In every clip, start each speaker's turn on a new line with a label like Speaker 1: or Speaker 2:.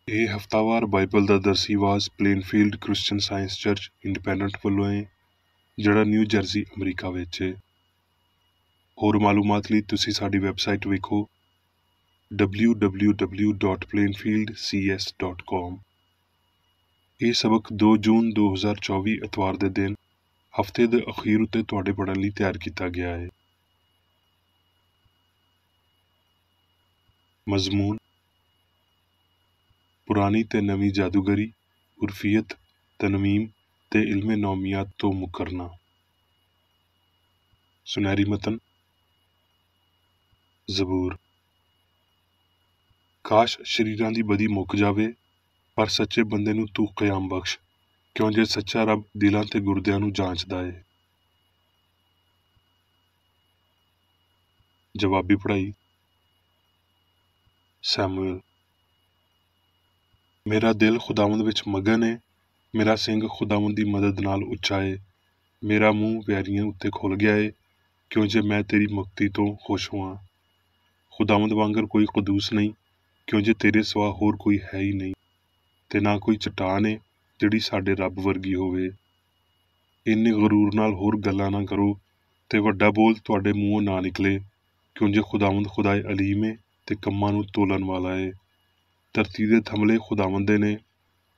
Speaker 1: ਇਹ ਹਫ਼ਤਾਵਾਰ ਬਾਈਬਲ ਦਾ ਦਰਸੀ ਆਵਾਜ਼ ਪਲੇਨਫੀਲਡ Christian science church independent ਵੱਲੋਂ ਹੈ, ਜਿਹੜਾ ਨਿਊ ਜਰਸੀ ਅਮਰੀਕਾ ਵਿੱਚ ਹੈ। ਹੋਰ ਮਾਲੂਮਾਤ ਲਈ ਤੁਸੀਂ ਸਾਡੀ ਵੈਬਸਾਈਟ ਵੇਖੋ www.plainfieldcs.com। ਇਹ ਸਬਕ 2 ਜੂਨ 2024 ਐਤਵਾਰ ਦੇ ਦਿਨ ਹਫ਼ਤੇ ਦੇ ਅਖੀਰ ਉੱਤੇ ਤੁਹਾਡੇ ਪੜ੍ਹਨ ਲਈ ਤਿਆਰ ਕੀਤਾ ਗਿਆ ਹੈ। ਮਜ਼ਮੂਨ: ਪੁਰਾਣੀ ਤੇ ਨਵੀਂ ਜਾਦੂਗਰੀ, ਉਰਫੀਅਤ, ਤਨਮੀਮ ਤੇ ਇਲਮੇ ਨੌਮੀਆਤ ਤੋਂ ਮੁਕਰਨਾ। ਸੁਨਹਿਰੀ ਮਤਨ: ਜ਼ਬੂਰ। ਕਾਸ਼ ਸ਼ਰੀਰਾਂ ਦੀ ਬਦੀ ਮੁੱਕ ਜਾਵੇ, ਪਰ ਸੱਚੇ ਬੰਦੇ ਨੂੰ ਤੂੰ ਕਿਆਮ ਬਖਸ਼, ਕਿਉਂ ਜੇ ਸੱਚਾ ਰੱਬ ਦਿਲਾਂ ਤੇ ਗੁਰਦਿਆਂ ਨੂੰ ਜਾਂਚਦਾ ਏ। ਜਵਾਬੀ ਪੜ੍ਹਾਈ। ਸੈਮੂਅਲ: ਮੇਰਾ ਦਿਲ ਖੁਦਾਵੰਦ ਵਿੱਚ ਮਗਨ ਏ, ਮੇਰਾ ਸਿੰਘ ਖੁਦਾਵੰਦ ਦੀ ਮਦਦ ਨਾਲ ਉੱਚਾ ਏ। ਮੇਰਾ ਮੂੰਹ ਵੈਰੀਆਂ ਉੱਤੇ ਖੁੱਲ੍ਹ ਗਿਆ ਏ, ਕਿਉਂ ਜੇ ਮੈਂ ਤੇਰੀ ਮੁਕਤੀ ਤੋਂ ਖੁਸ਼ ਹੋਵਾਂ। ਖੁਦਾਵੰਦ ਵਾਂਗਰ ਕੋਈ ਕਦੂਸ ਨਹੀਂ, ਕਿਉਂ ਜੇ ਤੇਰੇ ਸਿਵਾ ਹੋਰ ਕੋਈ ਹੈ ਹੀ ਨਹੀਂ, ਤੇ ਨਾ ਕੋਈ ਚਟਾਨ ਏ ਜਿਹੜੀ ਸਾਡੇ ਰੱਬ ਵਰਗੀ ਹੋਵੇ। ਇੰਨੇ ਗਰੂਰ ਨਾਲ ਹੋਰ ਗੱਲਾਂ ਨਾ ਕਰੋ, ਤੇ ਵੱਡਾ ਬੋਲ ਤੁਹਾਡੇ ਮੂੰਹੋਂ ਨਾ ਨਿਕਲੇ, ਕਿਉਂ ਜੇ ਖੁਦਾਵੰਦ ਖੁਦਾਏ ਅਲੀਮ ਏ ਤੇ ਕੰਮਾਂ ਨੂੰ ਤੋਲਣ ਵਾਲਾ ਏ। ਧਰਤੀ ਦੇ ਥੰਮਲੇ ਖੁਦਾਵੰਦ ਦੇ ਨੇ,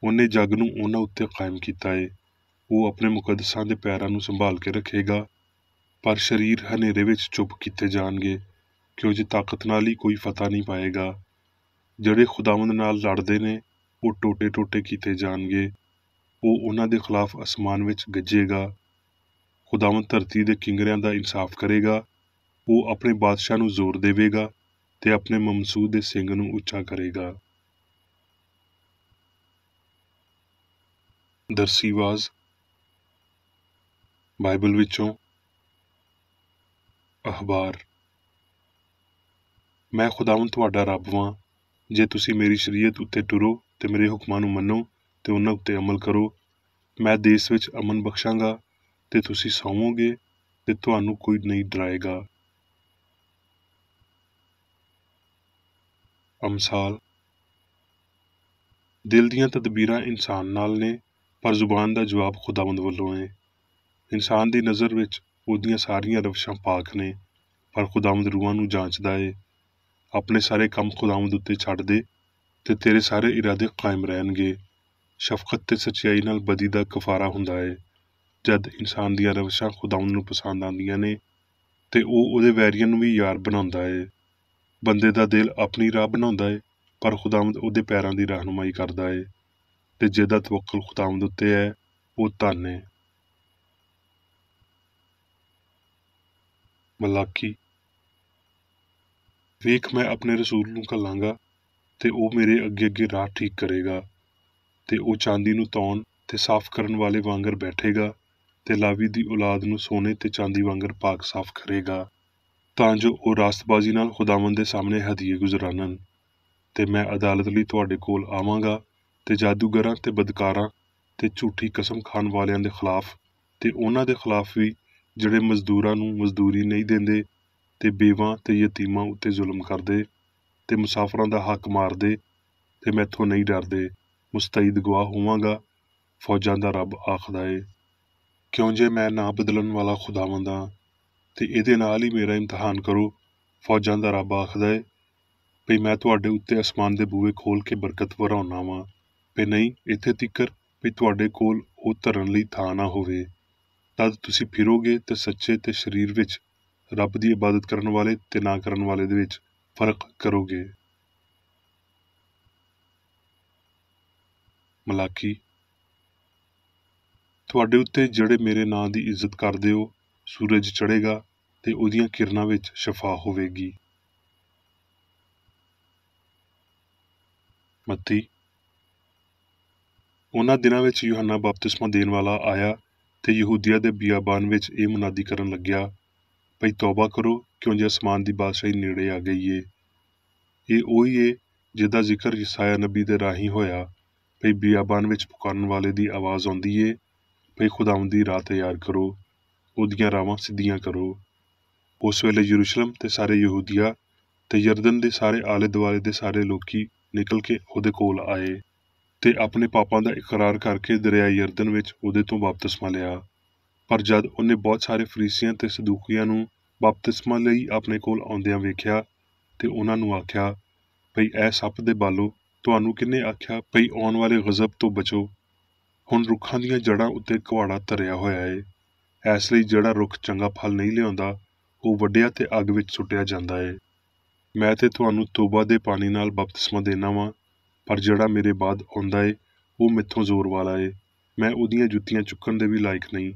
Speaker 1: ਉਹਨੇ ਜੱਗ ਨੂੰ ਉਹਨਾਂ ਉੱਤੇ ਕਾਇਮ ਕੀਤਾ ਏ। ਉਹ ਆਪਣੇ ਮੁਕੱਦਸਾਂ ਦੇ ਪੈਰਾਂ ਨੂੰ ਸੰਭਾਲ ਕੇ ਰੱਖੇਗਾ, ਪਰ ਸਰੀਰ ਹਨੇਰੇ ਵਿੱਚ ਚੁੱਪ ਕੀਤੇ ਜਾਣਗੇ, ਕਿਉਂ ਜੇ ਤਾਕਤ ਨਾਲ ਹੀ ਕੋਈ ਫਤਹ ਨਹੀਂ ਪਾਏਗਾ। ਜਿਹੜੇ ਖੁਦਾਵੰਦ ਨਾਲ ਲੜਦੇ ਨੇ, ਉਹ ਟੋਟੇ ਟੋਟੇ ਕੀਤੇ ਜਾਣਗੇ। ਉਹ ਉਹਨਾਂ ਦੇ ਖਿਲਾਫ ਅਸਮਾਨ ਵਿੱਚ ਗੱਜੇਗਾ। ਖੁਦਾਵੰਦ ਧਰਤੀ ਦੇ ਕਿੰਗਰਿਆਂ ਦਾ ਇਨਸਾਫ ਕਰੇਗਾ। ਉਹ ਆਪਣੇ ਬਾਦਸ਼ਾਹ ਨੂੰ ਜ਼ੋਰ ਦੇਵੇਗਾ ਤੇ ਆਪਣੇ ਮਮਸੂਦ ਦੇ ਸਿੰਘ ਨੂੰ ਉੱਚਾ ਕਰੇਗਾ। ਦਰਸੀ ਆਵਾਜ਼ ਬਾਈਬਲ ਵਿੱਚੋਂ ਅਖਬਾਰ। ਮੈਂ ਖੁਦਾਵੰਦ ਤੁਹਾਡਾ ਰੱਬ ਵਾਂ। ਜੇ ਤੁਸੀਂ ਮੇਰੀ ਸ਼ਰੀਅਤ ਉੱਤੇ ਟੁਰੋ ਤੇ ਮੇਰੇ ਹੁਕਮਾਂ ਨੂੰ ਮੰਨੋ ਤੇ ਉਹਨਾਂ ਉੱਤੇ ਅਮਲ ਕਰੋ, ਮੈਂ ਦੇਸ਼ ਵਿੱਚ ਅਮਨ ਬਖਸ਼ਾਂਗਾ ਤੇ ਤੁਸੀਂ ਸੌਵੋਗੇ ਤੇ ਤੁਹਾਨੂੰ ਕੋਈ ਨਹੀਂ ਡਰਾਏਗਾ। ਅਮਸਾਲ: ਦਿਲ ਦੀਆਂ ਤਦਬੀਰਾਂ ਇਨਸਾਨ ਨਾਲ ਨੇ, ਪਰ ਜ਼ੁਬਾਨ ਦਾ ਜਵਾਬ ਖੁਦਾਵੰਦ ਵੱਲੋਂ ਹੈ। ਇਨਸਾਨ ਦੀ ਨਜ਼ਰ ਵਿੱਚ ਉਹਦੀਆਂ ਸਾਰੀਆਂ ਰਵਸ਼ਾਂ ਪਾਕ ਨੇ, ਪਰ ਖੁਦਾਵੰਦ ਰੂਹਾਂ ਨੂੰ ਜਾਂਚਦਾ ਏ। ਆਪਣੇ ਸਾਰੇ ਕੰਮ ਖੁਦਾਵੰਦ ਉੱਤੇ ਛੱਡ ਦੇ, ਤੇ ਤੇਰੇ ਸਾਰੇ ਇਰਾਦੇ ਕਾਇਮ ਰਹਿਣਗੇ। ਸ਼ਫਕਤ ਤੇ ਸੱਚਾਈ ਨਾਲ ਬਦੀ ਦਾ ਕਫਾਰਾ ਹੁੰਦਾ ਏ। ਜਦ ਇਨਸਾਨ ਦੀਆਂ ਰਵਸ਼ਾਂ ਖੁਦਾਵੰਦ ਨੂੰ ਪਸੰਦ ਆਉਂਦੀਆਂ ਨੇ, ਤੇ ਉਹ ਉਹਦੇ ਵੈਰੀਆਂ ਨੂੰ ਵੀ ਯਾਰ ਬਣਾਉਂਦਾ ਏ। ਬੰਦੇ ਦਾ ਦਿਲ ਆਪਣੀ ਰਾਹ ਬਣਾਉਂਦਾ ਏ, ਪਰ ਖੁਦਾਵੰਦ ਉਹਦੇ ਪੈਰਾਂ ਦੀ ਰਹਿਨੁਮਾਈ ਕਰਦਾ ਏ। ਤੇ ਜਿਹਦਾ ਤਵੱਕਲ ਖੁਦਾਵੰਦ ਉੱਤੇ ਹੈ, ਉਹ ਧਨ ਏ। ਮਲਾਕੀ: ਵੇਖ, ਮੈਂ ਆਪਣੇ ਰਸੂਲ ਨੂੰ ਘੱਲਾਂਗਾ, ਤੇ ਉਹ ਮੇਰੇ ਅੱਗੇ ਅੱਗੇ ਰਾਹ ਠੀਕ ਕਰੇਗਾ। ਤੇ ਉਹ ਚਾਂਦੀ ਨੂੰ ਧੋਣ ਤੇ ਸਾਫ਼ ਕਰਨ ਵਾਲੇ ਵਾਂਗਰ ਬੈਠੇਗਾ, ਤੇ ਲਾਵੀ ਦੀ ਔਲਾਦ ਨੂੰ ਸੋਨੇ ਤੇ ਚਾਂਦੀ ਵਾਂਗਰ ਪਾਕ ਸਾਫ਼ ਕਰੇਗਾ, ਤਾਂ ਜੋ ਉਹ ਰਾਸਤਬਾਜ਼ੀ ਨਾਲ ਖੁਦਾਵੰਦ ਦੇ ਸਾਹਮਣੇ ਹਦੀਏ ਗੁਜ਼ਰਾਨਣ। ਤੇ ਮੈਂ ਅਦਾਲਤ ਲਈ ਤੁਹਾਡੇ ਕੋਲ ਆਵਾਂਗਾ, ਤੇ ਜਾਦੂਗਰਾਂ ਤੇ ਬਦਕਾਰਾਂ ਤੇ ਝੂਠੀ ਕਸਮ ਖਾਣ ਵਾਲਿਆਂ ਦੇ ਖਿਲਾਫ, ਤੇ ਉਹਨਾਂ ਦੇ ਖਿਲਾਫ ਵੀ ਜਿਹੜੇ ਮਜ਼ਦੂਰਾਂ ਨੂੰ ਮਜ਼ਦੂਰੀ ਨਹੀਂ ਦਿੰਦੇ, ਤੇ ਬੇਵਾਂ ਤੇ ਯਤੀਮਾਂ ਉੱਤੇ ਜ਼ੁਲਮ ਕਰਦੇ, ਤੇ ਮੁਸਾਫਰਾਂ ਦਾ ਹੱਕ ਮਾਰਦੇ, ਤੇ ਮੈਥੋਂ ਨਹੀਂ ਡਰਦੇ। ਮੁਸਤੈਦ ਗਵਾਹ ਹੋਵਾਂਗਾ, ਫੌਜਾਂ ਦਾ ਰੱਬ ਆਖਦਾ ਏ। ਕਿਉਂ ਜੇ ਮੈਂ ਨਾ ਬਦਲਣ ਵਾਲਾ ਖੁਦਾਵੰਦ ਹਾਂ, ਤੇ ਇਹਦੇ ਨਾਲ ਹੀ ਮੇਰਾ ਇਮਤਿਹਾਨ ਕਰੋ। ਫੌਜਾਂ ਦਾ ਰੱਬ ਆਖਦਾ ਏ ਭਈ ਮੈਂ ਤੁਹਾਡੇ ਉੱਤੇ ਅਸਮਾਨ ਦੇ ਬੂਹੇ ਖੋਲ੍ਹ ਕੇ ਬਰਕਤ ਵਰ੍ਹਾਉਣਾ ਵਾਂ, ਭਈ ਨਹੀਂ ਇੱਥੇ ਤੀਕਰ ਭਈ ਤੁਹਾਡੇ ਕੋਲ ਉਹ ਧਰਨ ਲਈ ਥਾਂ ਨਾ ਹੋਵੇ। ਤਦ ਤੁਸੀਂ ਫਿਰੋਗੇ ਤੇ ਸੱਚੇ ਤੇ ਸਰੀਰ ਵਿੱਚ, ਰੱਬ ਦੀ ਇਬਾਦਤ ਕਰਨ ਵਾਲੇ ਤੇ ਨਾ ਕਰਨ ਵਾਲੇ ਦੇ ਵਿੱਚ ਫਰਕ ਕਰੋਗੇ। ਮਲਾਕੀ: ਤੁਹਾਡੇ ਉੱਤੇ ਜਿਹੜੇ ਮੇਰੇ ਨਾਂ ਦੀ ਇੱਜ਼ਤ ਕਰਦੇ ਹੋ, ਸੂਰਜ ਚੜ੍ਹੇਗਾ ਤੇ ਉਹਦੀਆਂ ਕਿਰਨਾਂ ਵਿੱਚ ਸ਼ਫਾ ਹੋਵੇਗੀ। ਮੱਤੀ: ਉਹਨਾਂ ਦਿਨਾਂ ਵਿੱਚ ਯੂਹੰਨਾ ਬਪਤਿਸਮਾ ਦੇਣ ਵਾਲਾ ਆਇਆ, ਤੇ ਯਹੂਦੀਆ ਦੇ ਬਿਆਬਾਨ ਵਿੱਚ ਇਹ ਮੁਨਾਦੀ ਕਰਨ ਲੱਗਿਆ ਭਈ ਤੌਬਾ ਕਰੋ, ਕਿਉਂ ਜੇ ਅਸਮਾਨ ਦੀ ਬਾਦਸ਼ਾਹੀ ਨੇੜੇ ਆ ਗਈ ਏ। ਇਹ ਉਹੀ ਏ ਜਿਹਦਾ ਜ਼ਿਕਰ ਯਸਾਇਆ ਨਬੀ ਦੇ ਰਾਹੀਂ ਹੋਇਆ, ਭਈ ਬਿਆਬਾਨ ਵਿੱਚ ਪੁਕਾਰਨ ਵਾਲੇ ਦੀ ਆਵਾਜ਼ ਆਉਂਦੀ ਏ, ਭਈ ਖੁਦਾਵੰਦ ਦੀ ਰਾਹ ਤਿਆਰ ਕਰੋ, ਉਹਦੀਆਂ ਰਾਹਾਂ ਸਿੱਧੀਆਂ ਕਰੋ। ਉਸ ਵੇਲੇ ਯਰੂਸ਼ਲਮ ਤੇ ਸਾਰੇ ਯਹੂਦੀਆ ਤੇ ਯਰਦਨ ਦੇ ਸਾਰੇ ਆਲੇ ਦੁਆਲੇ ਦੇ ਸਾਰੇ ਲੋਕੀ ਨਿਕਲ ਕੇ ਉਹਦੇ ਕੋਲ ਆਏ ਤੇ ਆਪਣੇ ਪਾਪਾਂ ਦਾ ਇਕਰਾਰ ਕਰਕੇ ਦਰਿਆ ਯਰਦਨ ਵਿੱਚ ਉਹਦੇ ਤੋਂ ਬਪਤਿਸਮਾ ਲਿਆ। ਪਰ ਜਦ ਉਹਨੇ ਬਹੁਤ ਸਾਰੇ ਫਰੀਸੀਆਂ ਤੇ ਸਦੂਕੀਆਂ ਨੂੰ ਬਪਤਿਸਮਾ ਲਈ ਆਪਣੇ ਕੋਲ ਆਉਂਦਿਆਂ ਵੇਖਿਆ ਤੇ ਉਹਨਾਂ ਨੂੰ ਆਖਿਆ, ਭਈ ਇਹ ਸੱਪ ਦੇ ਬਾਲੋ, ਤੁਹਾਨੂੰ ਕਿਹਨੇ ਆਖਿਆ ਭਈ ਆਉਣ ਵਾਲੇ ਗਜ਼ਬ ਤੋਂ ਬਚੋ। ਹੁਣ ਰੁੱਖਾਂ ਦੀਆਂ ਜੜ੍ਹਾਂ ਉੱਤੇ ਕੁਹਾੜਾ ਧਰਿਆ ਹੋਇਆ ਏ। ਇਸ ਲਈ ਜਿਹੜਾ ਰੁੱਖ ਚੰਗਾ ਫਲ ਨਹੀਂ ਲਿਆਉਂਦਾ ਉਹ ਵੱਢਿਆ ਤੇ ਅੱਗ ਵਿੱਚ ਸੁੱਟਿਆ ਜਾਂਦਾ ਏ। ਮੈਂ ਤੇ ਤੁਹਾਨੂੰ ਤੋਬਾ ਦੇ ਪਾਣੀ ਨਾਲ ਬਪਤਿਸਮਾ ਦੇਣਾ ਵਾਂ, ਪਰ ਜਿਹੜਾ ਮੇਰੇ ਬਾਅਦ ਆਉਂਦਾ ਏ ਉਹ ਮੈਥੋਂ ਜ਼ੋਰ ਵਾਲਾ ਏ। ਮੈਂ ਉਹਦੀਆਂ ਜੁੱਤੀਆਂ ਚੁੱਕਣ ਦੇ ਵੀ ਲਾਇਕ ਨਹੀਂ।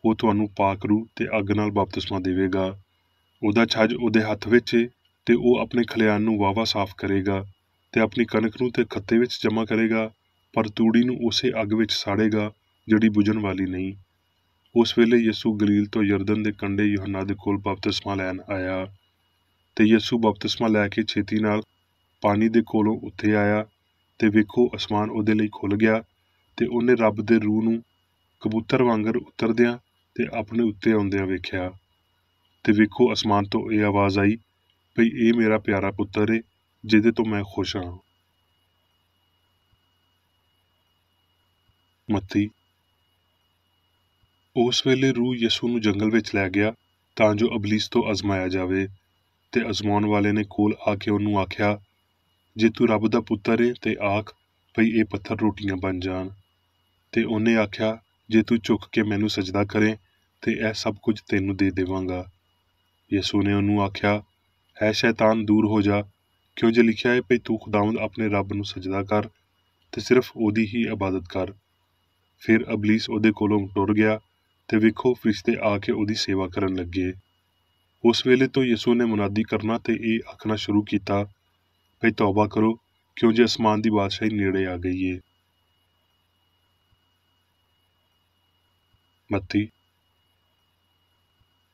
Speaker 1: ਉਹ ਤੁਹਾਨੂੰ ਪਾਕ ਰੂ ਤੇ ਅੱਗ ਨਾਲ ਬਪਤਿਸਮਾ ਦੇਵੇਗਾ। ਉਹਦਾ ਛੱਜ ਉਹਦੇ ਹੱਥ ਵਿੱਚ ਏ ਤੇ ਉਹ ਆਪਣੇ ਖਲਿਆਣ ਨੂੰ ਵਾਹਵਾ ਸਾਫ਼ ਕਰੇਗਾ ਤੇ ਆਪਣੀ ਕਣਕ ਨੂੰ ਤੇ ਖੱਤੇ ਵਿੱਚ ਜਮ੍ਹਾਂ ਕਰੇਗਾ, ਪਰ ਤੂੜੀ ਨੂੰ ਉਸੇ ਅੱਗ ਵਿੱਚ ਸਾੜੇਗਾ ਜਿਹੜੀ ਬੁਝਣ ਵਾਲੀ ਨਹੀਂ। ਉਸ ਵੇਲੇ ਯਿਸੂ ਗਲੀਲ ਤੋਂ ਯਰਦਨ ਦੇ ਕੰਢੇ ਯੂਹੰਨਾ ਦੇ ਕੋਲ ਬਪਤਿਸਮਾ ਲੈਣ ਆਇਆ ਤੇ ਯਿਸੂ ਬਪਤਿਸਮਾ ਲੈ ਕੇ ਛੇਤੀ ਨਾਲ ਪਾਣੀ ਦੇ ਕੋਲੋਂ ਉੱਥੇ ਆਇਆ ਤੇ ਵੇਖੋ ਅਸਮਾਨ ਉਹਦੇ ਲਈ ਖੁੱਲ੍ਹ ਗਿਆ ਤੇ ਉਹਨੇ ਰੱਬ ਦੇ ਰੂਹ ਨੂੰ ਕਬੂਤਰ ਵਾਂਗਰ ਉਤਰਦਿਆਂ ਤੇ ਆਪਣੇ ਉੱਤੇ ਆਉਂਦਿਆਂ ਵੇਖਿਆ। ਤੇ ਵੇਖੋ ਅਸਮਾਨ ਤੋਂ ਇਹ ਆਵਾਜ਼ ਆਈ, ਭਈ ਇਹ ਮੇਰਾ ਪਿਆਰਾ ਪੁੱਤਰ ਏ ਜਿਹਦੇ ਤੋਂ ਮੈਂ ਖੁਸ਼ ਹਾਂ। ਮੱਤੀ। ਉਸ ਵੇਲੇ ਰੂਹ ਯਿਸੂ ਨੂੰ ਜੰਗਲ ਵਿੱਚ ਲੈ ਗਿਆ ਤਾਂ ਜੋ ਅਬਲੀਸ ਤੋਂ ਅਜ਼ਮਾਇਆ ਜਾਵੇ ਤੇ ਅਜ਼ਮਾਉਣ ਵਾਲੇ ਨੇ ਕੋਲ ਆ ਕੇ ਉਹਨੂੰ ਆਖਿਆ, ਜੇ ਤੂੰ ਰੱਬ ਦਾ ਪੁੱਤਰ ਏ ਤੇ ਆਖ ਭਈ ਇਹ ਪੱਥਰ ਰੋਟੀਆਂ ਬਣ ਜਾਣ। ਤੇ ਉਹਨੇ ਆਖਿਆ, ਜੇ ਤੂੰ ਝੁਕ ਕੇ ਮੈਨੂੰ ਸਜਦਾ ਕਰੇ ਤੇ ਇਹ ਸਭ ਕੁਝ ਤੈਨੂੰ ਦੇ ਦੇਵਾਂਗਾ। ਯਿਸੂ ਨੇ ਉਹਨੂੰ ਆਖਿਆ, ਹੈ ਸ਼ੈਤਾਨ ਦੂਰ ਹੋ ਜਾ, ਕਿਉਂ ਜੇ ਲਿਖਿਆ ਹੈ ਭਈ ਤੂੰ ਖੁਦਾਵੰਦ ਆਪਣੇ ਰੱਬ ਨੂੰ ਸਜਦਾ ਕਰ ਤੇ ਸਿਰਫ ਉਹਦੀ ਹੀ ਇਬਾਦਤ ਕਰ। ਫਿਰ ਅਬਲੀਸ ਉਹਦੇ ਕੋਲੋਂ ਟੁਰ ਗਿਆ ਤੇ ਵੇਖੋ ਫਰਿਸ਼ਤੇ ਆ ਕੇ ਉਹਦੀ ਸੇਵਾ ਕਰਨ ਲੱਗੇ। ਉਸ ਵੇਲੇ ਤੋਂ ਯਿਸੂ ਨੇ ਮੁਨਾਦੀ ਕਰਨਾ ਤੇ ਇਹ ਆਖਣਾ ਸ਼ੁਰੂ ਕੀਤਾ, ਭਈ ਤੌਬਾ ਕਰੋ, ਕਿਉਂ ਜੇ ਅਸਮਾਨ ਦੀ ਬਾਦਸ਼ਾਹੀ ਨੇੜੇ ਆ ਗਈ ਏ। ਮੱਤੀ।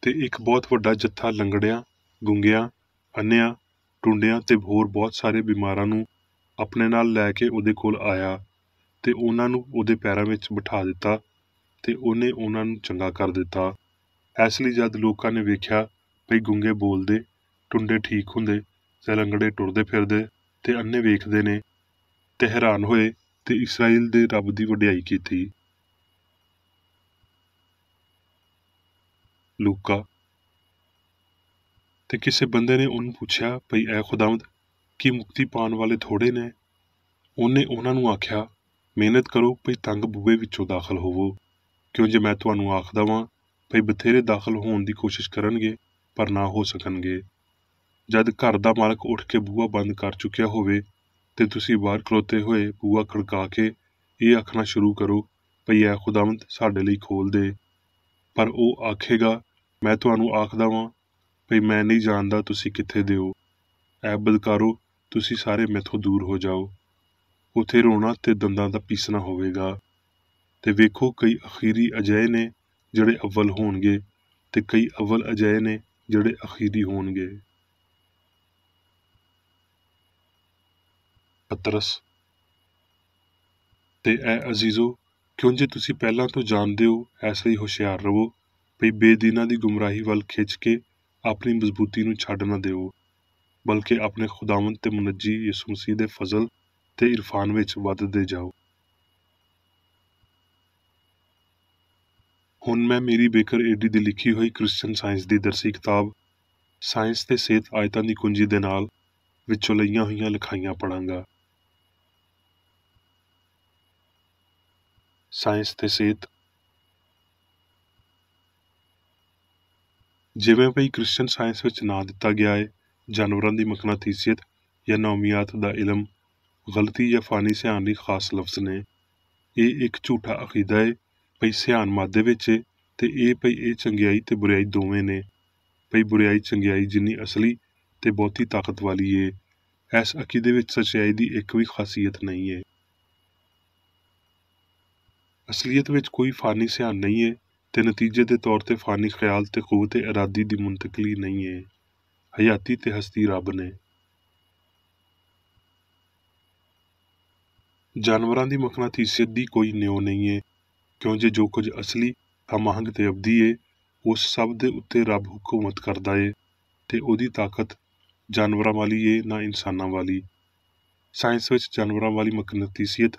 Speaker 1: ਤੇ ਇੱਕ ਬਹੁਤ ਵੱਡਾ ਜੱਥਾ ਲੰਗੜਿਆਂ, ਗੁੰਗਿਆਂ, ਅੰਨਿਆਂ, ਟੁੰਡਿਆਂ ਤੇ ਹੋਰ ਬਹੁਤ ਸਾਰੇ ਬਿਮਾਰਾਂ ਨੂੰ ਆਪਣੇ ਨਾਲ ਲੈ ਕੇ ਉਹਦੇ ਕੋਲ ਆਇਆ ਤੇ ਉਹਨਾਂ ਨੂੰ ਉਹਦੇ ਪੈਰਾਂ ਵਿੱਚ ਬਿਠਾ ਦਿੱਤਾ ਤੇ ਉਹਨੇ ਉਹਨਾਂ ਨੂੰ ਚੰਗਾ ਕਰ ਦਿੱਤਾ। ਇਸ ਲਈ ਜਦ ਲੋਕਾਂ ਨੇ ਵੇਖਿਆ ਭਈ ਗੁੰਗੇ ਬੋਲਦੇ, ਟੁੰਡੇ ਠੀਕ ਹੁੰਦੇ ਤੇ ਲੰਗੜੇ ਟੁਰਦੇ ਫਿਰਦੇ ਤੇ ਅੰਨੇ ਵੇਖਦੇ ਨੇ ਤੇ ਹੈਰਾਨ ਹੋਏ ਤੇ ਇਸਰਾਈਲ ਦੇ ਰੱਬ ਦੀ ਵਡਿਆਈ ਕੀਤੀ। ਲੂਕਾ। ਤੇ ਕਿਸੇ ਬੰਦੇ ਨੇ ਉਹਨੂੰ ਪੁੱਛਿਆ, ਭਈ ਐ ਖੁਦਾਵੰਦ, ਕੀ ਮੁਕਤੀ ਪਾਉਣ ਵਾਲੇ ਥੋੜੇ ਨੇ? ਉਹਨੇ ਉਹਨਾਂ ਨੂੰ ਆਖਿਆ, ਮਿਹਨਤ ਕਰੋ ਭਈ ਤੰਗ ਬੂਹੇ ਵਿੱਚੋਂ ਦਾਖਲ ਹੋਵੋ, ਕਿਉਂ ਜੇ ਮੈਂ ਤੁਹਾਨੂੰ ਆਖਦਾ ਵਾਂ ਭਈ ਬਥੇਰੇ ਦਾਖਲ ਹੋਣ ਦੀ ਕੋਸ਼ਿਸ਼ ਕਰਨਗੇ ਪਰ ਨਾ ਹੋ ਸਕਣਗੇ। ਜਦ ਘਰ ਦਾ ਮਾਲਕ ਉੱਠ ਕੇ ਬੂਹਾ ਬੰਦ ਕਰ ਚੁੱਕਿਆ ਹੋਵੇ ਤੇ ਤੁਸੀਂ ਬਾਹਰ ਖਲੋਤੇ ਹੋਏ ਬੂਹਾ ਖੜਕਾ ਕੇ ਇਹ ਆਖਣਾ ਸ਼ੁਰੂ ਕਰੋ, ਭਈ ਐ ਖੁਦਾਵੰਦ ਸਾਡੇ ਲਈ ਖੋਲ ਦੇ। ਪਰ ਉਹ ਆਖੇਗਾ, ਮੈਂ ਤੁਹਾਨੂੰ ਆਖਦਾ ਵਾਂ ਭਈ ਮੈਂ ਨਹੀਂ ਜਾਣਦਾ ਤੁਸੀਂ ਕਿੱਥੇ ਦੇ ਹੋ। ਐ ਬਦਕਾਰੋ, ਤੁਸੀਂ ਸਾਰੇ ਮੈਥੋਂ ਦੂਰ ਹੋ ਜਾਓ। ਉੱਥੇ ਰੋਣਾ ਤੇ ਦੰਦਾਂ ਦਾ ਪੀਸਣਾ ਹੋਵੇਗਾ। ਤੇ ਵੇਖੋ ਕਈ ਅਖੀਰੀ ਅਜਿਹੇ ਨੇ ਜਿਹੜੇ ਅਵਲ ਹੋਣਗੇ ਤੇ ਕਈ ਅਵਲ ਅਜਿਹੇ ਨੇ ਜਿਹੜੇ ਅਖੀਰੀ ਹੋਣਗੇ। ਪਤਰਸ। ਤੇ ਐ ਅਜ਼ੀਜ਼ੋ, ਕਿਉਂ ਜੇ ਤੁਸੀਂ ਪਹਿਲਾਂ ਤੋਂ ਜਾਣਦੇ ਹੋ, ਇਸ ਲਈ ਹੁਸ਼ਿਆਰ ਰਹੋ ਭਈ ਬੇਦੀਨਾਂ ਦੀ ਗੁੰਮਰਾਹੀ ਵੱਲ ਖਿੱਚ ਕੇ ਆਪਣੀ ਮਜ਼ਬੂਤੀ ਨੂੰ ਛੱਡ ਨਾ ਦਿਓ, ਬਲਕਿ ਆਪਣੇ ਖੁਦਾਵੰਦ ਤੇ ਮੁਨੱਜੀ ਯਿਸੂ ਮਸੀਹ ਦੇ ਫਜ਼ਲ ਤੇ ਇਰਫਾਨ ਵਿੱਚ ਵੱਧਦੇ ਜਾਓ। ਹੁਣ ਮੈਂ ਮੇਰੀ ਬੇਕਰ ਏਡੀ ਦੀ ਲਿਖੀ ਹੋਈ ਕ੍ਰਿਸਚਨ ਸਾਇੰਸ ਦੀ ਦਰਸੀ ਕਿਤਾਬ ਸਾਇੰਸ ਤੇ ਸਿਹਤ ਆਇਤਾਂ ਦੀ ਕੁੰਜੀ ਦੇ ਨਾਲ ਵਿੱਚੋਂ ਲਈਆਂ ਹੋਈਆਂ ਲਿਖਾਈਆਂ ਪੜਾਂਗਾ। ਸਾਇੰਸ ਤੇ ਸਿਹਤ। ਜਿਵੇਂ ਭਈ ਕ੍ਰਿਸਚਨ ਸਾਇੰਸ ਵਿੱਚ ਨਾਂ ਦਿੱਤਾ ਗਿਆ ਹੈ, ਜਾਨਵਰਾਂ ਦੀ ਮਕਨਾਤੀਸੀਅਤ ਜਾਂ ਨੌਮੀਆਤ ਦਾ ਇਲਮ ਗਲਤੀ ਜਾਂ ਫਾਨੀ ਸਿਆਣ ਲਈ ਖਾਸ ਲਫ਼ਜ਼ ਨੇ। ਇਹ ਇੱਕ ਝੂਠਾ ਅਕੀਦਾ ਹੈ ਭਈ ਸਿਆਣ ਮਾਦੇ ਵਿੱਚ ਏ ਤੇ ਇਹ ਭਈ ਇਹ ਚੰਗਿਆਈ ਤੇ ਬੁਰਿਆਈ ਦੋਵੇਂ ਨੇ, ਭਈ ਬੁਰਿਆਈ ਚੰਗਿਆਈ ਜਿੰਨੀ ਅਸਲੀ ਤੇ ਬਹੁਤੀ ਤਾਕਤ ਵਾਲੀ ਏ। ਇਸ ਅਕੀਦੇ ਵਿੱਚ ਸੱਚਾਈ ਦੀ ਇੱਕ ਵੀ ਖਾਸੀਅਤ ਨਹੀਂ ਏ। ਅਸਲੀਅਤ ਵਿੱਚ ਕੋਈ ਫਾਨੀ ਸਿਆਣ ਨਹੀਂ ਏ ਤੇ ਨਤੀਜੇ ਦੇ ਤੌਰ ਤੇ ਫਾਨੀ ਖਿਆਲ ਤੇ ਕੂਵਤ ਇਰਾਦੀ ਦੀ ਮੁੰਤਕਲੀ ਨਹੀਂ ਏ। ਹਯਾਤੀ ਤੇ ਹਸਤੀ ਰੱਬ ਨੇ। ਜਾਨਵਰਾਂ ਦੀ ਮਕਨਾਤੀਸੀਅਤ ਦੀ ਕੋਈ ਨਿਉ ਨਹੀਂ ਏ, ਕਿਉਂ ਜੇ ਜੋ ਕੁਝ ਅਸਲੀ, ਹਮਾਹੰਗ ਤੇ ਅਬਦੀ ਏ, ਉਸ ਸਭ ਦੇ ਉੱਤੇ ਰੱਬ ਹੁਕੂਮਤ ਕਰਦਾ ਏ ਤੇ ਉਹਦੀ ਤਾਕਤ ਜਾਨਵਰਾਂ ਵਾਲੀ ਏ ਨਾ ਇਨਸਾਨਾਂ ਵਾਲੀ। ਸਾਇੰਸ ਵਿੱਚ ਜਾਨਵਰਾਂ ਵਾਲੀ ਮਕਨਤੀਸੀਅਤ,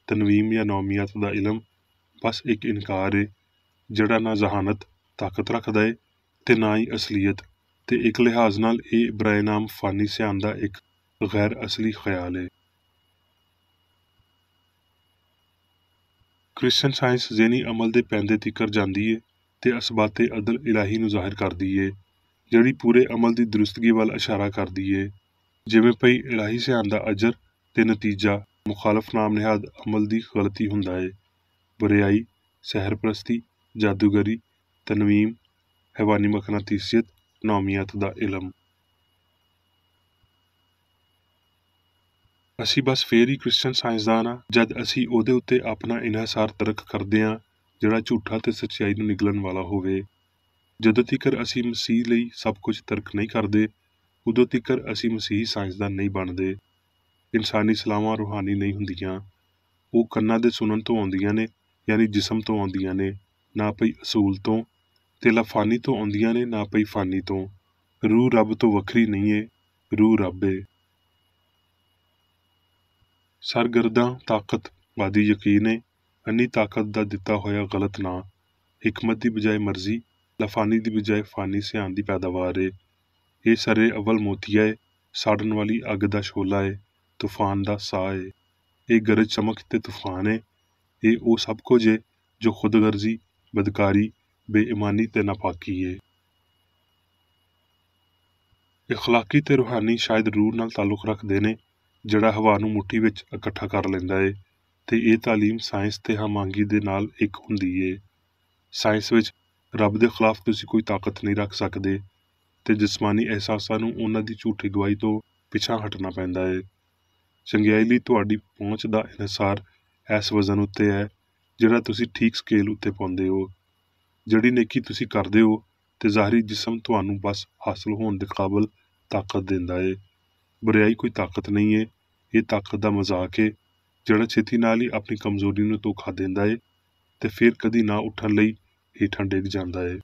Speaker 1: ਤਨਵੀਮ ਜਾਂ ਨੌਮੀਆਤ ਦਾ ਇਲਮ ਬਸ ਇੱਕ ਇਨਕਾਰ ਏ, ਜਿਹੜਾ ਨਾ ਜ਼ਹਾਨਤ ਤਾਕਤ ਰੱਖਦਾ ਏ ਤੇ ਨਾ ਹੀ ਅਸਲੀਅਤ, ਤੇ ਇੱਕ ਲਿਹਾਜ਼ ਨਾਲ ਇਹ ਬਰਾਏਨਾਮ ਫਾਨੀ ਸਿਆਣ ਦਾ ਇੱਕ ਗੈਰ ਅਸਲੀ ਖਿਆਲ ਏ। ਕ੍ਰਿਸਚਨ ਸਾਇੰਸ ਜ਼ਹਿਨੀ ਅਮਲ ਦੇ ਪੈਂਦੇ ਤਿੱਕਰ ਜਾਂਦੀ ਏ ਤੇ ਅਸਬਾਤੇ ਅਦਲ ਇਲਾਹੀ ਨੂੰ ਜ਼ਾਹਿਰ ਕਰਦੀ ਏ, ਜਿਹੜੀ ਪੂਰੇ ਅਮਲ ਦੀ ਦਰੁਸਤਗੀ ਵੱਲ ਇਸ਼ਾਰਾ ਕਰਦੀ ਏ। ਜਿਵੇਂ ਪਈ ਇਲਾਹੀ ਸਿਆਣ ਦਾ ਅਜਰ ਤੇ ਨਤੀਜਾ ਮੁਖਾਲਫ ਨਾਮ ਨਿਹਾਦ ਅਮਲ ਦੀ ਗਲਤੀ ਹੁੰਦਾ ਏ। ਬੁਰਿਆਈ, ਸਹਿਰਪ੍ਰਸਤੀ, ਜਾਦੂਗਰੀ, ਤਨਵੀਮ, ਹੈਵਾਨੀ ਮਕਨਾਤੀਸੀਅਤ, ਨੌਮੀਆਤ ਦਾ ਇਲਮ। ਅਸੀਂ ਬਸ ਫੇਰ ਹੀ ਕ੍ਰਿਸਚਨ ਸਾਇੰਸਦਾਨ ਹਾਂ ਜਦ ਅਸੀਂ ਉਹਦੇ ਉੱਤੇ ਆਪਣਾ ਇਨਹਿਸਾਰ ਤਰਕ ਕਰਦੇ ਹਾਂ, ਜਿਹੜਾ ਝੂਠਾ ਤੇ ਸੱਚਾਈ ਨੂੰ ਨਿਗਲਣ ਵਾਲਾ ਹੋਵੇ। ਜਦੋਂ ਤੀਕਰ ਅਸੀਂ ਮਸੀਹ ਲਈ ਸਭ ਕੁਝ ਤਰਕ ਨਹੀਂ ਕਰਦੇ, ਉਦੋਂ ਤੀਕਰ ਅਸੀਂ ਮਸੀਹੀ ਸਾਇੰਸਦਾਨ ਨਹੀਂ ਬਣਦੇ। ਇਨਸਾਨੀ ਸਲਾਹਾਂ ਰੂਹਾਨੀ ਨਹੀਂ ਹੁੰਦੀਆਂ, ਉਹ ਕੰਨਾਂ ਦੇ ਸੁਣਨ ਤੋਂ ਆਉਂਦੀਆਂ ਨੇ, ਯਾਨੀ ਜਿਸਮ ਤੋਂ ਆਉਂਦੀਆਂ ਨੇ, ਨਾ ਪਈ ਅਸੂਲ ਤੋਂ, ਤੇ ਲਾਫਾਨੀ ਤੋਂ ਆਉਂਦੀਆਂ ਨੇ, ਨਾ ਪਈ ਫਾਨੀ ਤੋਂ। ਰੂਹ ਰੱਬ ਤੋਂ ਵੱਖਰੀ ਨਹੀਂ ਏ, ਰੂਹ ਰੱਬ ਏ। ਸਰਗਰਦਾਂ ਤਾਕਤ ਵਾਦੀ ਯਕੀਨ ਏ, ਅੰਨੀ ਤਾਕਤ ਦਾ ਦਿੱਤਾ ਹੋਇਆ ਗਲਤ ਨਾਂ। ਹਿਕਮਤ ਦੀ ਬਜਾਏ ਮਰਜ਼ੀ, ਲਾਫਾਨੀ ਦੀ ਬਜਾਏ ਫਾਨੀ ਸਿਆਣ ਦੀ ਪੈਦਾਵਾਰ ਏ। ਇਹ ਸਰੇ ਅਵਲ ਮੋਤੀਆ ਏ, ਸਾੜਨ ਵਾਲੀ ਅੱਗ ਦਾ ਸ਼ੋਲਾ ਏ, ਤੂਫਾਨ ਦਾ ਸਾਹ ਏ। ਇਹ ਗਰਜ ਚਮਕ ਤੇ ਤੂਫਾਨ ਏ। ਇਹ ਉਹ ਸਭ ਕੁਝ ਏ ਜੋ ਖੁਦਗਰਜ਼ੀ, ਬਦਕਾਰੀ, ਬੇਈਮਾਨੀ ਤੇ ਨਾਪਾਕੀ ਏ। ਇਖਲਾਕੀ ਤੇ ਰੂਹਾਨੀ ਸ਼ਾਇਦ ਰੂਹ ਨਾਲ ਤਾਲੁਕ ਰੱਖਦੇ ਨੇ, ਜਿਹੜਾ ਹਵਾ ਨੂੰ ਮੁੱਠੀ ਵਿੱਚ ਇਕੱਠਾ ਕਰ ਲੈਂਦਾ ਏ, ਤੇ ਇਹ ਤਾਲੀਮ ਸਾਇੰਸ ਤੇ ਹਮਾਂਗੀ ਦੇ ਨਾਲ ਇੱਕ ਹੁੰਦੀ ਏ। ਸਾਇੰਸ ਵਿੱਚ ਰੱਬ ਦੇ ਖਿਲਾਫ ਤੁਸੀਂ ਕੋਈ ਤਾਕਤ ਨਹੀਂ ਰੱਖ ਸਕਦੇ, ਤੇ ਜਿਸਮਾਨੀ ਅਹਿਸਾਸਾਂ ਨੂੰ ਉਹਨਾਂ ਦੀ ਝੂਠੀ ਗਵਾਹੀ ਤੋਂ ਪਿੱਛਾ ਹਟਣਾ ਪੈਂਦਾ ਏ। ਚੰਗਿਆਈ ਲਈ ਤੁਹਾਡੀ ਪਹੁੰਚ ਦਾ ਇਨਹਿਸਾਰ ਇਸ ਵਜ਼ਨ ਉੱਤੇ ਹੈ, ਜਿਹੜਾ ਤੁਸੀਂ ਠੀਕ ਸਕੇਲ ਉੱਤੇ ਪਾਉਂਦੇ ਹੋ। ਜਿਹੜੀ ਨੇਕੀ ਤੁਸੀਂ ਕਰਦੇ ਹੋ ਤੇ ਜ਼ਾਹਰੀ ਜਿਸਮ ਤੁਹਾਨੂੰ ਬਸ ਹਾਸਲ ਹੋਣ ਦੇ ਕਾਬਲ ਤਾਕਤ ਦਿੰਦਾ ਏ। ਬੁਰਿਆਈ ਕੋਈ ਤਾਕਤ ਨਹੀਂ ਏ, ਇਹ ਤਾਕਤ ਦਾ ਮਜ਼ਾਕ ਏ, ਜਿਹੜਾ ਛੇਤੀ ਨਾਲ ਹੀ ਆਪਣੀ ਕਮਜ਼ੋਰੀ ਨੂੰ ਧੋਖਾ ਦਿੰਦਾ ਏ ਤੇ ਫਿਰ ਕਦੀ ਨਾ ਉੱਠਣ ਲਈ ਹੇਠਾਂ ਡਿੱਗ ਜਾਂਦਾ ਏ।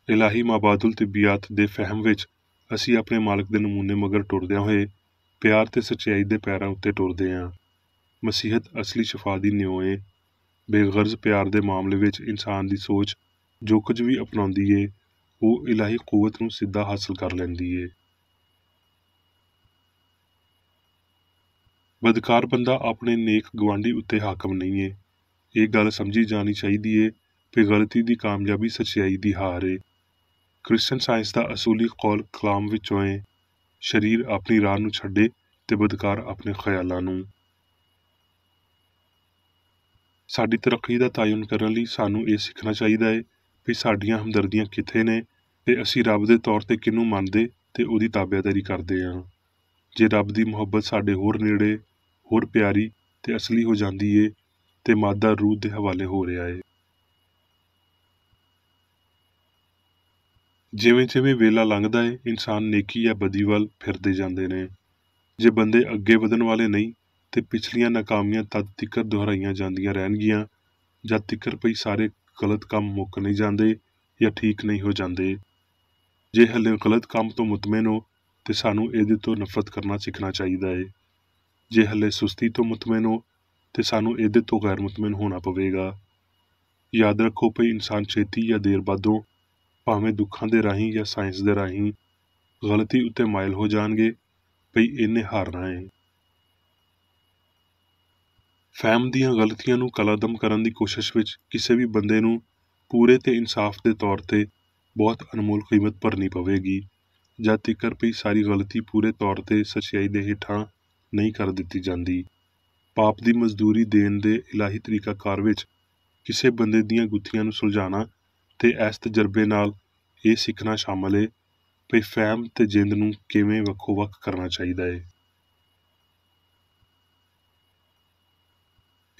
Speaker 1: ਇਲਾਹੀ ਮਾਬਾਦੁਲ ਤਿੱਬੀਆਤ ਦੇ ਫਹਿਮ ਵਿੱਚ ਅਸੀਂ ਆਪਣੇ ਮਾਲਕ ਦੇ ਨਮੂਨੇ ਮਗਰ ਟੁਰਦਿਆਂ ਹੋਏ ਪਿਆਰ ਤੇ ਸੱਚਾਈ ਦੇ ਪੈਰਾਂ ਉੱਤੇ ਟੁਰਦੇ ਹਾਂ। ਮਸੀਹਤ ਅਸਲੀ ਸ਼ਫਾ ਦੀ ਨਿਉ ਏ। ਬੇਗਰਜ਼ ਪਿਆਰ ਦੇ ਮਾਮਲੇ ਵਿੱਚ ਇਨਸਾਨ ਦੀ ਸੋਚ ਜੋ ਕੁਝ ਵੀ ਅਪਣਾਉਂਦੀ ਏ, ਉਹ ਇਲਾਹੀ ਕੂਵਤ ਨੂੰ ਸਿੱਧਾ ਹਾਸਲ ਕਰ ਲੈਂਦੀ ਏ। ਬਦਕਾਰ ਬੰਦਾ ਆਪਣੇ ਨੇਕ ਗਵਾਂਢੀ ਉੱਤੇ ਹਾਕਮ ਨਹੀਂ ਏ। ਇਹ ਗੱਲ ਸਮਝੀ ਜਾਣੀ ਚਾਹੀਦੀ ਏ ਕਿ ਗਲਤੀ ਦੀ ਕਾਮਯਾਬੀ ਸੱਚਾਈ ਦੀ ਹਾਰ ਏ। ਕ੍ਰਿਸਚਨ ਸਾਇੰਸ ਦਾ ਅਸੂਲੀ ਕੌਲ ਕਲਾਮ ਵਿੱਚੋਂ ਏ, ਸ਼ਰੀਰ ਆਪਣੀ ਰਾਹ ਨੂੰ ਛੱਡੇ ਤੇ ਬਦਕਾਰ ਆਪਣੇ ਖਿਆਲਾਂ ਨੂੰ। ਸਾਡੀ ਤਰੱਕੀ ਦਾ ਤਾਯਨ ਕਰਨ ਲਈ ਸਾਨੂੰ ਇਹ ਸਿੱਖਣਾ ਚਾਹੀਦਾ ਏ ਵੀ ਸਾਡੀਆਂ ਹਮਦਰਦੀਆਂ ਕਿੱਥੇ ਨੇ ਤੇ ਅਸੀਂ ਰੱਬ ਦੇ ਤੌਰ ਤੇ ਕਿਹਨੂੰ ਮੰਨਦੇ ਤੇ ਉਹਦੀ ਤਾਬਿਆਦਾਰੀ ਕਰਦੇ ਹਾਂ। ਜੇ ਰੱਬ ਦੀ ਮੁਹੱਬਤ ਸਾਡੇ ਹੋਰ ਨੇੜੇ, ਹੋਰ ਪਿਆਰੀ ਤੇ ਅਸਲੀ ਹੋ ਜਾਂਦੀ ਏ ਤੇ ਮਾਦਾ ਰੂਹ ਦੇ ਹਵਾਲੇ ਹੋ ਰਿਹਾ ਏ। ਜਿਵੇਂ ਜਿਵੇਂ ਵੇਲਾ ਲੰਘਦਾ ਏ, ਇਨਸਾਨ ਨੇਕੀ ਜਾਂ ਬਦੀ ਵੱਲ ਫਿਰਦੇ ਜਾਂਦੇ ਨੇ। ਜੇ ਬੰਦੇ ਅੱਗੇ ਵਧਣ ਵਾਲੇ ਨਹੀਂ ਤੇ ਪਿਛਲੀਆਂ ਨਾਕਾਮੀਆਂ ਤਦ ਤਿੱਕਰ ਦੁਹਰਾਈਆਂ ਜਾਂਦੀਆਂ ਰਹਿਣਗੀਆਂ ਜਦ ਤਿੱਕਰ ਪਈ ਸਾਰੇ ਗਲਤ ਕੰਮ ਮੁੱਕ ਨਹੀਂ ਜਾਂਦੇ ਜਾਂ ਠੀਕ ਨਹੀਂ ਹੋ ਜਾਂਦੇ। ਜੇ ਹਲੇ ਗਲਤ ਕੰਮ ਤੋਂ ਮੁਤਮਿਨ ਹੋ ਤੇ ਸਾਨੂੰ ਇਹਦੇ ਤੋਂ ਨਫ਼ਰਤ ਕਰਨਾ ਸਿੱਖਣਾ ਚਾਹੀਦਾ ਏ। ਜੇ ਹਲੇ ਸੁਸਤੀ ਤੋਂ ਮੁਤਮਿਨ ਹੋ ਤੇ ਸਾਨੂੰ ਇਹਦੇ ਤੋਂ ਗੈਰ ਮੁਤਮਿਨ ਹੋਣਾ ਪਵੇਗਾ। ਯਾਦ ਰੱਖੋ ਭਈ ਇਨਸਾਨ ਛੇਤੀ ਜਾਂ ਦੇਰ ਬਾਅਦੋਂ, ਭਾਵੇਂ ਦੁੱਖਾਂ ਦੇ ਰਾਹੀਂ ਜਾਂ ਸਾਇੰਸ ਦੇ ਰਾਹੀਂ, ਗਲਤੀ ਉੱਤੇ ਮਾਇਲ ਹੋ ਜਾਣਗੇ ਭਈ ਇਹਨੇ ਹਾਰਨਾ ਏ। ਫਹਿਮ ਦੀਆਂ ਗਲਤੀਆਂ ਨੂੰ ਕਲਾਦਮ ਕਰਨ ਦੀ ਕੋਸ਼ਿਸ਼ ਵਿੱਚ ਕਿਸੇ ਵੀ ਬੰਦੇ ਨੂੰ ਪੂਰੇ ਤੇ ਇਨਸਾਫ ਦੇ ਤੌਰ ਤੇ ਬਹੁਤ ਅਨਮੋਲ ਕੀਮਤ ਭਰਨੀ ਪਵੇਗੀ, ਜਦ ਤੀਕਰ ਪਈ ਸਾਰੀ ਗਲਤੀ ਪੂਰੇ ਤੌਰ ਤੇ ਸੱਚਾਈ ਦੇ ਹੇਠਾਂ ਨਹੀਂ ਕਰ ਦਿੱਤੀ ਜਾਂਦੀ। ਪਾਪ ਦੀ ਮਜ਼ਦੂਰੀ ਦੇਣ ਦੇ ਇਲਾਹੀ ਤਰੀਕਾਕਾਰ ਵਿੱਚ ਕਿਸੇ ਬੰਦੇ ਦੀਆਂ ਗੁੱਥੀਆਂ ਨੂੰ ਸੁਲਝਾਉਣਾ ਤੇ ਇਸ ਤਜਰਬੇ ਨਾਲ ਇਹ ਸਿੱਖਣਾ ਸ਼ਾਮਲ ਏ ਕਿ ਫਹਿਮ ਤੇ ਜਿੰਦ ਨੂੰ ਕਿਵੇਂ ਵੱਖੋ ਵੱਖ ਕਰਨਾ ਚਾਹੀਦਾ ਏ।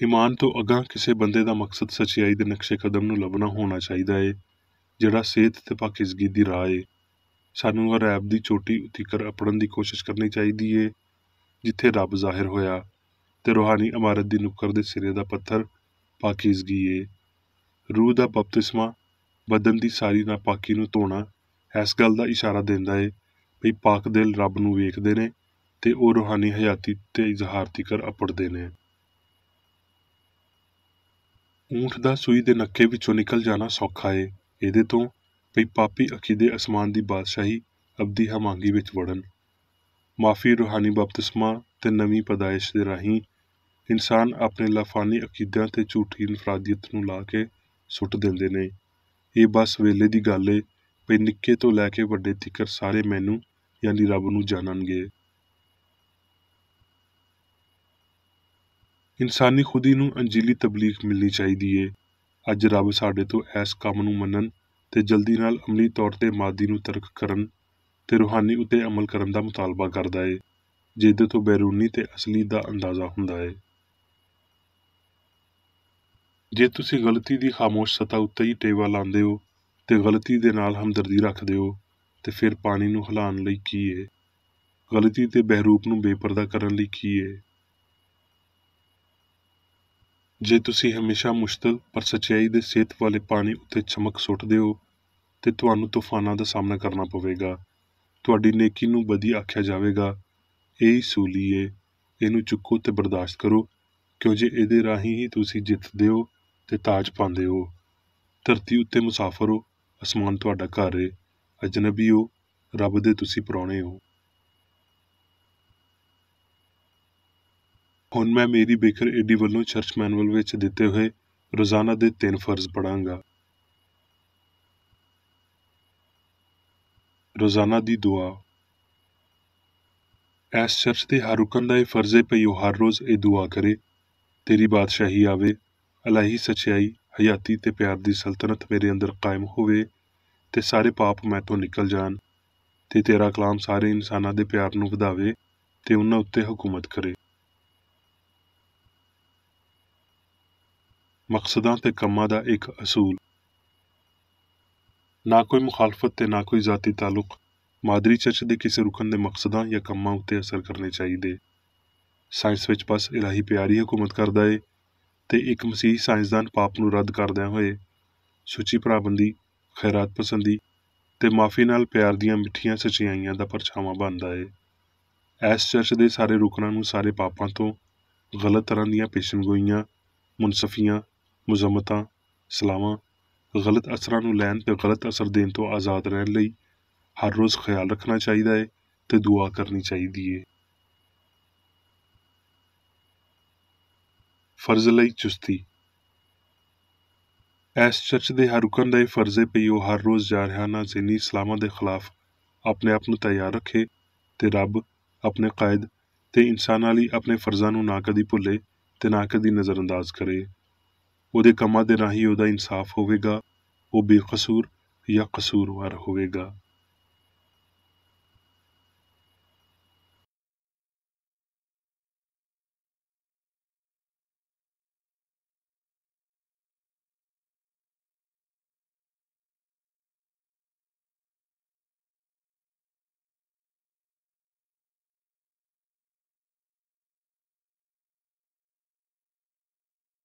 Speaker 1: ਈਮਾਨ ਤੋਂ ਅਗਾਂਹ ਕਿਸੇ ਬੰਦੇ ਦਾ ਮਕਸਦ ਸੱਚਾਈ ਦੇ ਨਕਸ਼ੇ ਕਦਮ ਨੂੰ ਲੱਭਣਾ ਹੋਣਾ ਚਾਹੀਦਾ ਏ, ਜਿਹੜਾ ਸਿਹਤ ਤੇ ਪਾਕਿਜ਼ਗੀ ਦੀ ਰਾਹ ਏ। ਸਾਨੂੰ ਰੈਬ ਦੀ ਚੋਟੀ ਉਤੀਕਰ ਅਪੜਨ ਦੀ ਕੋਸ਼ਿਸ਼ ਕਰਨੀ ਚਾਹੀਦੀ ਏ, ਜਿੱਥੇ ਰੱਬ ਜ਼ਾਹਿਰ ਹੋਇਆ, ਤੇ ਰੂਹਾਨੀ ਇਮਾਰਤ ਦੀ ਨੁੱਕਰ ਦੇ ਸਿਰੇ ਦਾ ਪੱਥਰ ਪਾਕਿਜ਼ਗੀ ਏ। ਰੂਹ ਦਾ ਬਪਤਿਸਮਾ ਬਦਨ ਦੀ ਸਾਰੀ ਨਾਪਾਕੀ ਨੂੰ ਧੋਣਾ ਇਸ ਗੱਲ ਦਾ ਇਸ਼ਾਰਾ ਦਿੰਦਾ ਏ ਵੀ ਪਾਕ ਦਿਲ ਰੱਬ ਨੂੰ ਵੇਖਦੇ ਨੇ ਤੇ ਉਹ ਰੂਹਾਨੀ ਹਯਾਤੀ ਤੇ ਇਜ਼ਹਾਰ ਤਿਕਰ ਅਪੜਦੇ ਨੇ। ਊਂਠ ਦਾ ਸੂਈ ਦੇ ਨੱਕੇ ਵਿੱਚੋਂ ਨਿਕਲ ਜਾਣਾ ਸੌਖਾ ਏ, ਇਹਦੇ ਤੋਂ ਭਈ ਪਾਪੀ ਅਕੀਦੇ ਅਸਮਾਨ ਦੀ ਬਾਦਸ਼ਾਹੀ ਅਬਦੀ ਹਮਾਂਗੀ ਵਿੱਚ ਵੜਨ। ਮਾਫੀ ਰੂਹਾਨੀ ਬਪਤਿਸਮਾ ਤੇ ਨਵੀਂ ਪੈਦਾਇਸ਼ ਦੇ ਰਾਹੀਂ ਇਨਸਾਨ ਆਪਣੇ ਲਾਫਾਨੀ ਅਕੀਦਿਆਂ ਤੇ ਝੂਠੀ ਇਨਫਰਾਦੀਅਤ ਨੂੰ ਲਾ ਕੇ ਸੁੱਟ ਦਿੰਦੇ ਨੇ। ਇਹ ਬਸ ਵੇਲੇ ਦੀ ਗੱਲ ਏ ਭਈ ਨਿੱਕੇ ਤੋਂ ਲੈ ਕੇ ਵੱਡੇ ਤਿਕਰ ਸਾਰੇ ਮੈਨੂੰ ਯਾਨੀ ਰੱਬ ਨੂੰ ਜਾਣਨਗੇ। ਇਨਸਾਨੀ ਖੁਦੀ ਨੂੰ ਅੰਜੀਲੀ ਤਬਲੀਗ ਮਿਲਣੀ ਚਾਹੀਦੀ ਏ। ਅੱਜ ਰੱਬ ਸਾਡੇ ਤੋਂ ਇਸ ਕੰਮ ਨੂੰ ਮੰਨਣ ਤੇ ਜਲਦੀ ਨਾਲ ਅਮਲੀ ਤੌਰ ਤੇ ਮਾਦੀ ਨੂੰ ਤਰਕ ਕਰਨ ਤੇ ਰੂਹਾਨੀ ਉੱਤੇ ਅਮਲ ਕਰਨ ਦਾ ਮੁਤਾਲਬਾ ਕਰਦਾ ਏ, ਜਿਹਦੇ ਤੋਂ ਬੈਰੂਨੀ ਤੇ ਅਸਲੀ ਦਾ ਅੰਦਾਜ਼ਾ ਹੁੰਦਾ ਏ। ਜੇ ਤੁਸੀਂ ਗਲਤੀ ਦੀ ਖਾਮੋਸ਼ ਸਤਹ ਉੱਤੇ ਹੀ ਟੇਵਾ ਲਾਉਂਦੇ ਹੋ ਤੇ ਗਲਤੀ ਦੇ ਨਾਲ ਹਮਦਰਦੀ ਰੱਖਦੇ ਹੋ ਤੇ ਫਿਰ ਪਾਣੀ ਨੂੰ ਹਿਲਾਉਣ ਲਈ ਕੀ ਏ? ਗਲਤੀ ਤੇ ਬਹਿਰੂਪ ਨੂੰ ਬੇਪਰਦਾ ਕਰਨ ਲਈ ਕੀ ਏ? ਜੇ ਤੁਸੀਂ ਹਮੇਸ਼ਾ ਮੁਸ਼ਤਲ ਪਰ ਸੱਚਾਈ ਦੇ ਸਿਹਤ ਵਾਲੇ ਪਾਣੀ ਉੱਤੇ ਚਮਕ ਸੁੱਟਦੇ ਹੋ ਤੇ ਤੁਹਾਨੂੰ ਤੂਫਾਨਾਂ ਦਾ ਸਾਹਮਣਾ ਕਰਨਾ ਪਵੇਗਾ। ਤੁਹਾਡੀ ਨੇਕੀ ਨੂੰ ਬਦੀ ਆਖਿਆ ਜਾਵੇਗਾ, ਇਹ ਹੀ ਸੂਲੀ ਏ, ਇਹਨੂੰ ਚੁੱਕੋ ਤੇ ਬਰਦਾਸ਼ਤ ਕਰੋ, ਕਿਉਂ ਜੇ ਇਹਦੇ ਰਾਹੀਂ ਹੀ ਤੁਸੀਂ ਜਿੱਤਦੇ ਹੋ ਤੇ ਤਾਜ ਪਾਉਂਦੇ ਹੋ। ਧਰਤੀ ਉੱਤੇ ਮੁਸਾਫਰ ਹੋ, ਅਸਮਾਨ ਤੁਹਾਡਾ ਘਰ ਏ, ਅਜਨਬੀ ਹੋ, ਰੱਬ ਦੇ ਤੁਸੀਂ ਪ੍ਰਾਹੁਣੇ ਹੋ। ਹੁਣ ਮੈਂ ਮੇਰੀ ਬੇਕਰ ਏਡੀ ਵੱਲੋਂ ਚਰਚ ਮੈਨੂਅਲ ਵਿੱਚ ਦਿੱਤੇ ਹੋਏ ਰੋਜ਼ਾਨਾ ਦੇ 3 ਫਰਜ਼ ਪੜਾਂਗਾ। ਰੋਜ਼ਾਨਾ ਦੀ ਦੁਆ। ਇਸ ਚਰਚ ਦੇ ਹਰ ਰੁਕਨ ਦਾ ਇਹ ਫਰਜ਼ ਏ ਭਈ ਉਹ ਹਰ ਰੋਜ਼ ਇਹ ਦੁਆ ਕਰੇ, ਤੇਰੀ ਬਾਦਸ਼ਾਹੀ ਆਵੇ, ਅਲਾਹੀ ਸੱਚਾਈ, ਹਯਾਤੀ ਤੇ ਪਿਆਰ ਦੀ ਸਲਤਨਤ ਮੇਰੇ ਅੰਦਰ ਕਾਇਮ ਹੋਵੇ ਤੇ ਸਾਰੇ ਪਾਪ ਮੈਂ ਤੋਂ ਨਿਕਲ ਜਾਣ ਤੇ ਤੇਰਾ ਕਲਾਮ ਸਾਰੇ ਇਨਸਾਨਾਂ ਦੇ ਪਿਆਰ ਨੂੰ ਵਧਾਵੇ ਤੇ ਉਹਨਾਂ ਉੱਤੇ ਹਕੂਮਤ ਕਰੇ। ਮਕਸਦਾਂ ਤੇ ਕੰਮਾਂ ਦਾ ਇੱਕ ਅਸੂਲ। ਨਾ ਕੋਈ ਮੁਖਾਲਫਤ ਤੇ ਨਾ ਕੋਈ ਜ਼ਾਤੀ ਤਾਲੁਕ ਮਾਦਰੀ ਚਰਚ ਦੇ ਕਿਸੇ ਰੁਕਨ ਦੇ ਮਕਸਦਾਂ ਜਾਂ ਕੰਮਾਂ ਉੱਤੇ ਅਸਰ ਕਰਨੇ ਚਾਹੀਦੇ। ਸਾਇੰਸ ਵਿੱਚ ਬਸ ਇਲਾਹੀ ਪਿਆਰ ਹੀ ਹਕੂਮਤ ਕਰਦਾ ਏ ਤੇ ਇੱਕ ਮਸੀਹੀ ਸਾਇੰਸਦਾਨ ਪਾਪ ਨੂੰ ਰੱਦ ਕਰਦਿਆਂ ਹੋਏ ਸੁੱਚੀ ਭਰਾਬੰਦੀ, ਖੈਰਾਤ ਪਸੰਦੀ ਤੇ ਮਾਫੀ ਨਾਲ ਪਿਆਰ ਦੀਆਂ ਮਿੱਠੀਆਂ ਸੱਚਾਈਆਂ ਦਾ ਪਰਛਾਵਾਂ ਬਣਦਾ ਏ। ਇਸ ਚਰਚ ਦੇ ਸਾਰੇ ਰੁਕਨਾਂ ਨੂੰ ਸਾਰੇ ਪਾਪਾਂ ਤੋਂ, ਗਲਤ ਤਰ੍ਹਾਂ ਦੀਆਂ ਪੇਸ਼ਨਗੋਈਆਂ, ਮੁਨਸਫੀਆਂ, ਮੁਜ਼ੰਮਤਾਂ, ਸਲਾਵਾਂ, ਗਲਤ ਅਸਰਾਂ ਨੂੰ ਲੈਣ ਤੇ ਗਲਤ ਅਸਰ ਦੇਣ ਤੋਂ ਆਜ਼ਾਦ ਰਹਿਣ ਲਈ ਹਰ ਰੋਜ਼ ਖਿਆਲ ਰੱਖਣਾ ਚਾਹੀਦਾ ਏ ਤੇ ਦੁਆ ਕਰਨੀ ਚਾਹੀਦੀ ਏ। ਫਰਜ਼ ਲਈ ਚੁਸਤੀ। ਇਸ ਚਰਚ ਦੇ ਹਰ ਰੁਕਨ ਦਾ ਇਹ ਫਰਜ਼ ਏ ਭਈ ਉਹ ਹਰ ਰੋਜ਼ ਜਾਰਹਾਨਾ ਜ਼ਹਿਨੀ ਇਸਲਾਮਾਂ ਦੇ ਖਿਲਾਫ ਆਪਣੇ ਆਪ ਨੂੰ ਤਿਆਰ ਰੱਖੇ ਤੇ ਰੱਬ, ਆਪਣੇ ਕਾਇਦ ਤੇ ਇਨਸਾਨਾਂ ਲਈ ਆਪਣੇ ਫਰਜ਼ਾਂ ਨੂੰ ਨਾ ਕਦੀ ਭੁੱਲੇ ਤੇ ਨਾ ਕਦੀ ਨਜ਼ਰਅੰਦਾਜ਼ ਕਰੇ। ਉਹਦੇ ਕੰਮਾਂ ਦੇ ਰਾਹੀਂ ਉਹਦਾ ਇਨਸਾਫ ਹੋਵੇਗਾ, ਉਹ ਬੇਕਸੂਰ ਜਾਂ ਕਸੂਰਵਾਰ ਹੋਵੇਗਾ।